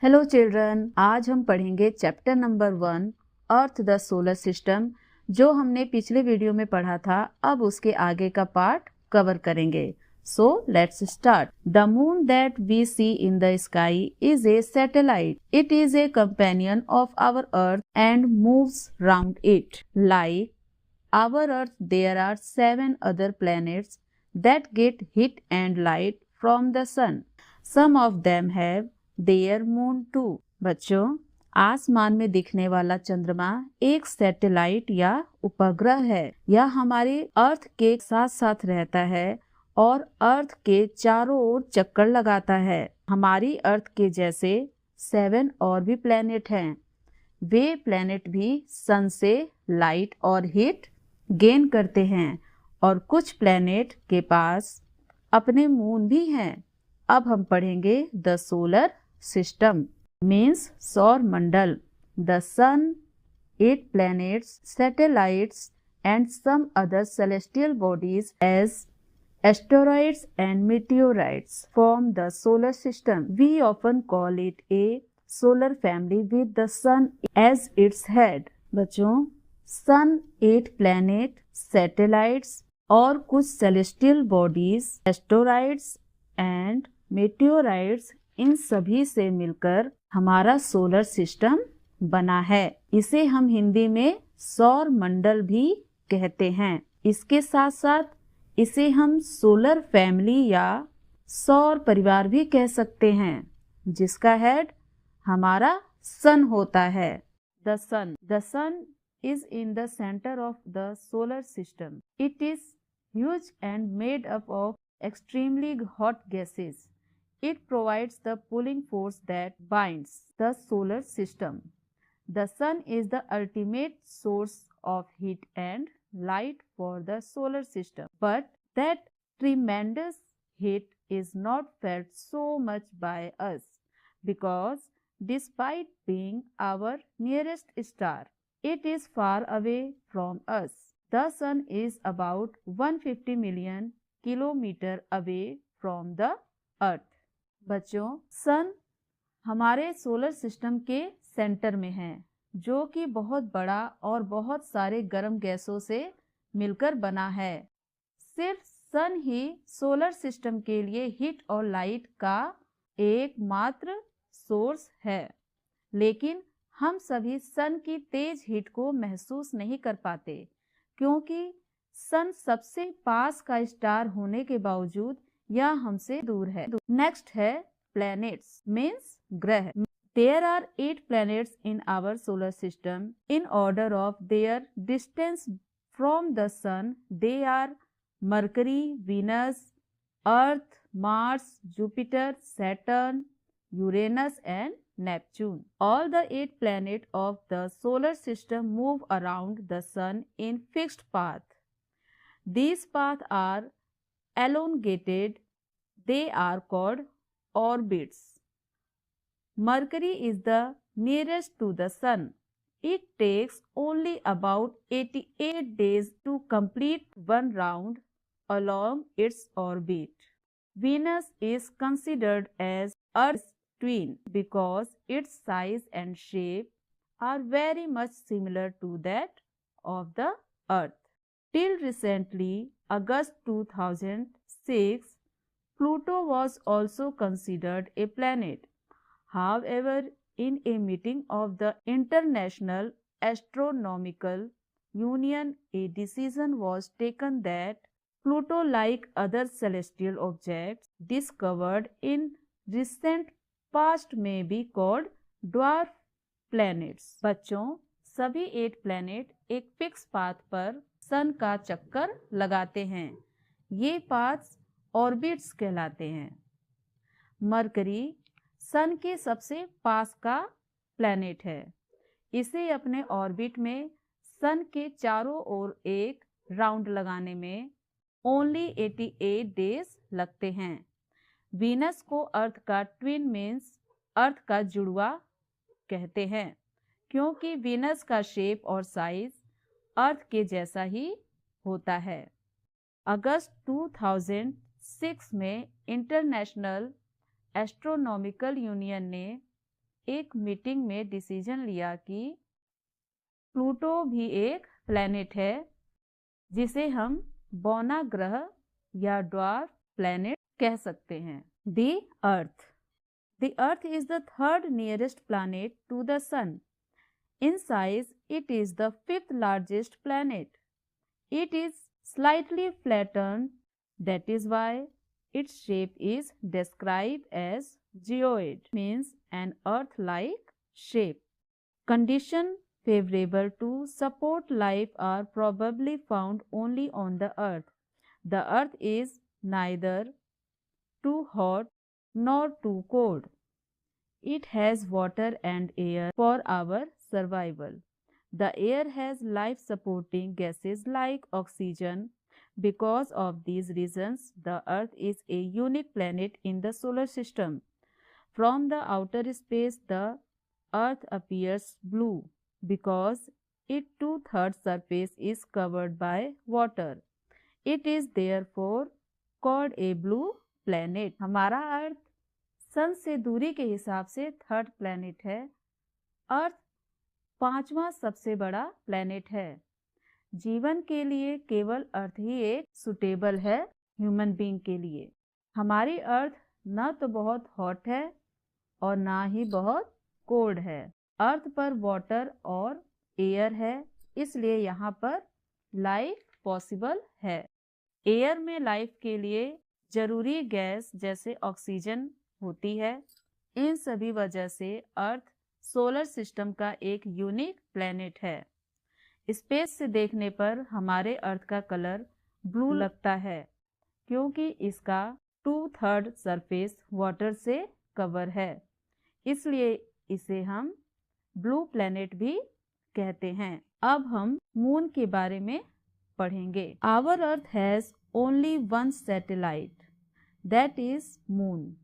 Hello children, आज हम पढ़ेंगे chapter number 1 earth the solar system. जो हमने पिछले वीडियो में पढ़ा था, अब उसके आगे का पार्ट कवर करेंगे। So let's start. The moon that we see in the sky is a satellite. It is a companion of our earth and moves round it. Like our earth, there are 7 other planets that get heat and light from the sun. Some of them have their moon too. बच्चों, आसमान में दिखने वाला चंद्रमा एक satellite या उपग्रह है। यह हमारे अर्थ के साथ साथ रहता है और अर्थ के चारों ओर चक्कर लगाता है। हमारी अर्थ के जैसे 7 और भी प्लेनेट हैं। वे प्लेनेट भी सन से लाइट और हीट गेन करते हैं और कुछ प्लेनेट के पास अपने मून भी हैं। अब हम पढ़ेंगे द सोलर सिस्टम मीन्स सौर मंडल। The sun, 8 planets, satellites and some other celestial bodies as asteroids and meteorites form the solar system. We often call it a solar family with the sun as its head. बच्चों, सन, 8 planet, satellites और कुछ celestial bodies, asteroids and meteorites, इन सभी से मिलकर हमारा solar system बना है। इसे हम हिंदी में सौर मंडल भी कहते हैं। इसके साथ साथ इसे हम सोलर फैमिली या सौर परिवार भी कह सकते हैं, जिसका हेड हमारा सन होता है। The sun is in the center of the solar system. It is huge and made up of extremely hot gases. It provides the pulling force that binds the solar system. The sun is the ultimate source of heat and light for the solar system. But that tremendous heat is not felt so much by us because despite being our nearest star, it is far away from us. The sun is about 150 million kilometers away from the earth. बच्चों, सन हमारे solar system के centre में है, जो कि बहुत बड़ा और बहुत सारे गर्म गैसों से मिलकर बना है। सिर्फ सन ही सोलर सिस्टम के लिए हीट और लाइट का एकमात्र सोर्स है, लेकिन हम सभी सन की तेज हीट को महसूस नहीं कर पाते, क्योंकि सन सबसे पास का स्टार होने के बावजूद यह हमसे दूर है। नेक्स्ट है प्लैनेट्स मीन्स ग्रह। There are 8 planets in our solar system. In order of their distance from the sun, they are Mercury, Venus, Earth, Mars, Jupiter, Saturn, Uranus and Neptune. All the 8 planets of the solar system move around the sun in fixed path. These paths are elongated. They are called orbits. Mercury is the nearest to the sun. It takes only about 88 days to complete one round along its orbit. Venus is considered as Earth's twin because its size and shape are very much similar to that of the Earth. Till recently, August 2006, Pluto was also considered a planet. However, in a meeting of the International Astronomical Union, a decision was taken that Pluto, like other celestial objects discovered in recent past, may be called dwarf planets. बच्चों, सभी 8 planet एक fix path पर सन का चक्कर लगाते हैं। ये paths orbits कहलाते हैं। मरकरी सन के सबसे पास का प्लैनेट है। इसे अपने ऑर्बिट में सन के चारों ओर एक राउंड लगाने में ओनली 88 डेज लगते हैं। वीनस को अर्थ का ट्विन मीन्स अर्थ का जुड़वा कहते हैं, क्योंकि वीनस का शेप और साइज अर्थ के जैसा ही होता है। अगस्त 2006 में इंटरनेशनल एस्ट्रोनॉमिकल यूनियन ने एक मीटिंग में डिसीजन लिया कि प्लूटो भी एक प्लैनेट है जिसे हम बौना ग्रह या ड्वार्फ प्लैनेट कह सकते हैं। दी अर्थ। The Earth is the third nearest planet to the Sun. In size, it is the fifth largest planet. It is slightly flattened, that is why its shape is described as geoid, means an Earth-like shape. Conditions favorable to support life are probably found only on the Earth. The Earth is neither too hot nor too cold. It has water and air for our survival. The air has life-supporting gases like oxygen. Because of these reasons, the Earth is a unique planet in the solar system. From the outer space, the Earth appears blue because its two-thirds surface is covered by water. It is therefore called a blue planet. हमारा अर्थ सन से दूरी के हिसाब से third planet है। अर्थ पांचवा सबसे बड़ा प्लैनेट है। जीवन के लिए केवल अर्थ ही एक सुटेबल है ह्यूमन बीइंग के लिए। हमारी अर्थ न तो बहुत हॉट है और ना ही बहुत कोल्ड है। अर्थ पर वाटर और एयर है, इसलिए यहाँ पर लाइफ पॉसिबल है। एयर में लाइफ के लिए जरूरी गैस जैसे ऑक्सीजन होती है। इन सभी वजह से अर्थ सोलर सिस्टम का एक यूनिक प्लैनेट है। स्पेस से देखने पर हमारे अर्थ का कलर ब्लू लगता है क्योंकि इसका 2/3 सरफेस वाटर से कवर है, इसलिए इसे हम ब्लू प्लैनेट भी कहते हैं। अब हम मून के बारे में पढ़ेंगे। Our earth has only one satellite, that is moon.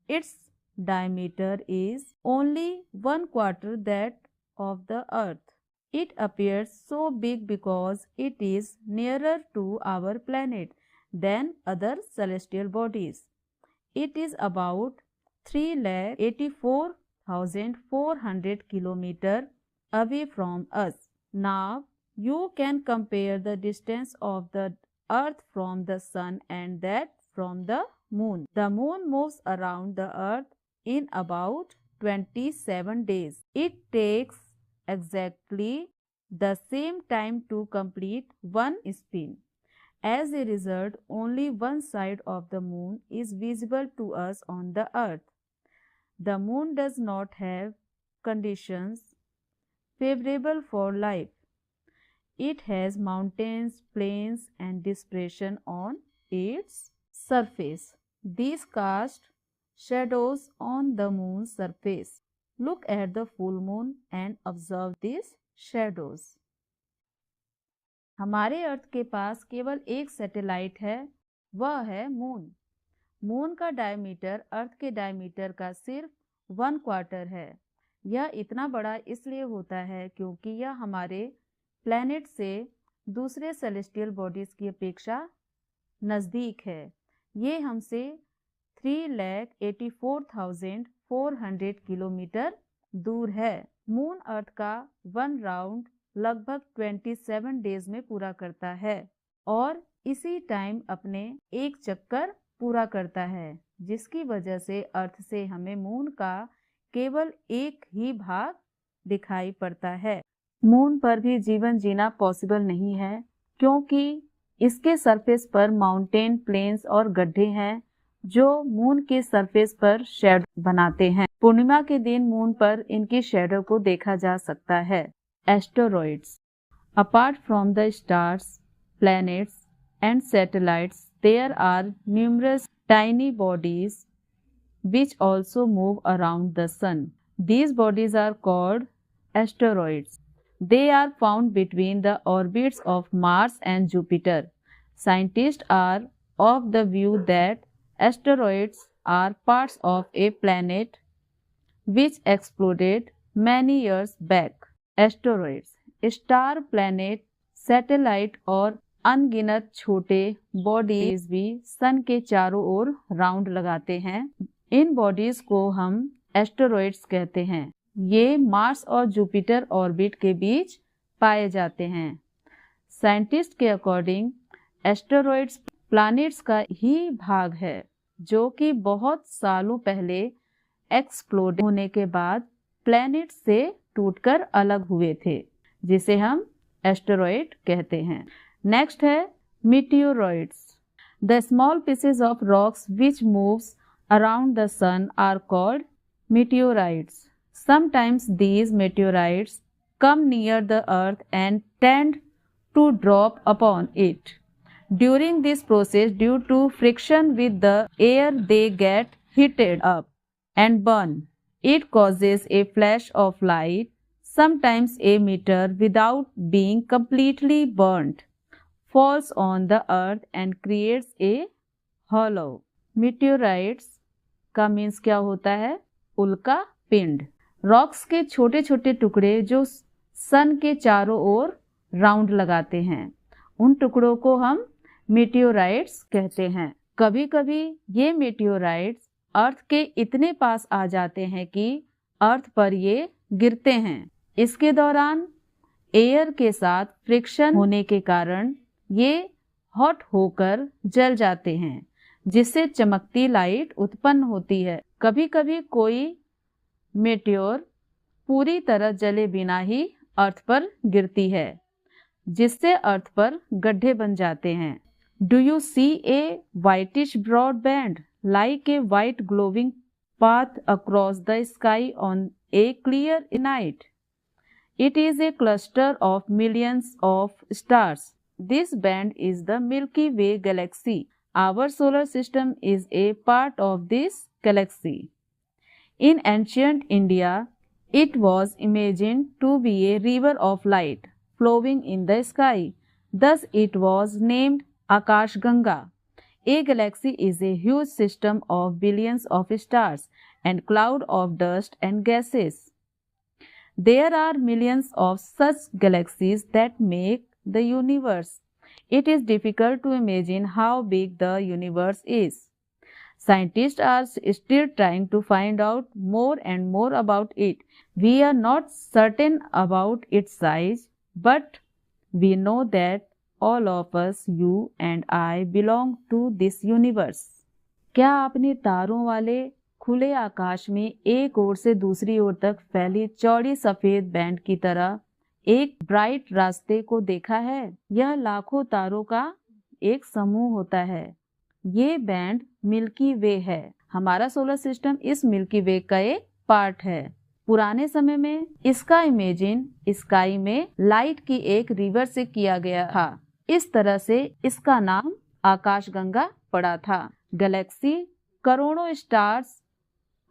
Its diameter is only 1/4 that of the Earth. It appears so big because it is nearer to our planet than other celestial bodies. It is about 384,400 kilometers away from us. Now, you can compare the distance of the Earth from the Sun and that from the Moon. The Moon moves around the Earth in about 27 days. It takes exactly the same time to complete one spin. As a result, only one side of the Moon is visible to us on the Earth. The Moon does not have conditions favorable for life. It has mountains, plains, and depression on its surface. These cast shadows on the moon's surface. Look at the full moon and observe these shadows. हमारे अर्थ के पास केवल एक satellite है, वह है moon. Moon का diameter अर्थ के diameter का सिर्फ 1/4 है। यह इतना बड़ा इसलिए होता है क्योंकि यह हमारे प्लैनेट से दूसरे सेलेस्टियल बॉडीज की अपेक्षा नज़दीक है। ये हमसे 384,400 किलोमीटर दूर है। मून अर्थ का 1 राउंड लगभग 27 डेज में पूरा करता है और इसी टाइम अपने एक चक्कर पूरा करता है, जिसकी वजह से अर्थ से हमें मून का केवल एक ही भाग दिखाई पड़ता है। मून पर भी जीवन जीना पॉसिबल नहीं है क्योंकि इसके सरफेस पर माउंटेन, प्लेन्स और गड्ढे हैं जो मून के सरफेस पर शैडो बनाते हैं। पूर्णिमा के दिन मून पर इनकी शैडो को देखा जा सकता है। Asteroids. Apart from the stars, planets and satellites, there are numerous tiny bodies which also move around the sun. These bodies are called asteroids. They are found between the orbits of Mars and Jupiter. Scientists are of the view that asteroids are parts of a planet which exploded many years back. Asteroids, star, planet, satellite और अनगिनत छोटे bodies भी सन के चारों ओर round लगाते हैं। In bodies को हम एस्टेरॉइड्स कहते हैं। ये मार्स और जुपिटर ऑर्बिट के बीच पाए जाते हैं। साइंटिस्ट के अकॉर्डिंग एस्टेरॉइड्स प्लैनेट्स का ही भाग है जो कि बहुत सालों पहले एक्सप्लोड होने के बाद प्लैनेट से टूटकर अलग हुए थे, जिसे हम एस्टेरॉइड कहते हैं। नेक्स्ट है meteoroids. The small pieces of rocks which moves around the sun are called meteorites. Sometimes these meteorites come near the earth and tend to drop upon it. During this process, due to friction with the air, they get heated up and burn. It causes a flash of light, sometimes a meteor, without being completely burnt, falls on the earth and creates a hollow. Meteorites का means क्या होता है? उल्का पिंड। Rocks के छोटे छोटे टुकड़े जो सन के चारों ओर राउंड लगाते हैं, उन टुकड़ों को हम मीटियोराइट्स कहते हैं। कभी कभी ये मीटियोराइट्स अर्थ के इतने पास आ जाते हैं कि अर्थ पर ये गिरते हैं। इसके दौरान एयर के साथ फ्रिक्शन होने के कारण ये हॉट होकर जल जाते हैं, जिससे चमकती लाइट उत्पन्न होती है। कभी कभी कोई मेटियोर पूरी तरह जले बिना ही अर्थ पर गिरती है, जिससे अर्थ पर गड्ढे बन जाते हैं। Do you see a whitish broad band like a white glowing path across the sky on a clear night? It is a cluster of millions of stars. This band is the Milky Way galaxy. Our solar system is a part of this galaxy. In ancient India, it was imagined to be a river of light flowing in the sky. Thus, it was named Akashganga. A galaxy is a huge system of billions of stars and cloud of dust and gases. There are millions of such galaxies that make the universe. It is difficult to imagine how big the universe is. Scientists are still trying to find out more and more about it. We are not certain about its size, but we know that all of us, you and I, belong to this universe. क्या आपने तारों वाले खुले आकाश में एक ओर से दूसरी ओर तक फैली चौड़ी सफेद बैंड की तरह एक ब्राइट रास्ते को देखा है? यह लाखों तारों का एक समूह होता है। ये बैंड मिल्की वे है। हमारा सोलर सिस्टम इस मिल्की वे का एक पार्ट है। पुराने समय में इसका इमेजिन स्काई में लाइट की एक रिवर से किया गया था। इस तरह से इसका नाम आकाशगंगा पड़ा था। गैलेक्सी करोड़ों स्टार्स,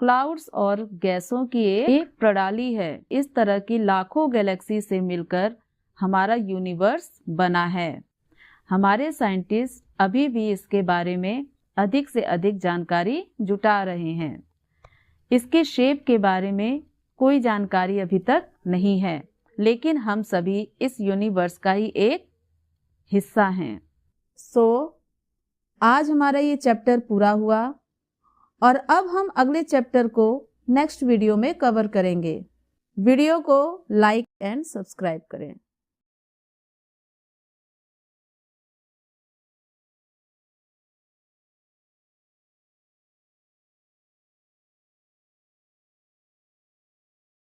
क्लाउड्स और गैसों की एक प्रणाली है। इस तरह की लाखों गैलेक्सी से मिलकर हमारा यूनिवर्स बना है। हमारे साइंटिस्ट अभी भी इसके बारे में अधिक से अधिक जानकारी जुटा रहे हैं। इसके शेप के बारे में कोई जानकारी अभी तक नहीं है, लेकिन हम सभी इस यूनिवर्स का ही एक हिस्सा हैं। आज हमारा ये चैप्टर पूरा हुआ और अब हम अगले चैप्टर को नेक्स्ट वीडियो में कवर करेंगे। वीडियो को लाइक एंड सब्सक्राइब करें।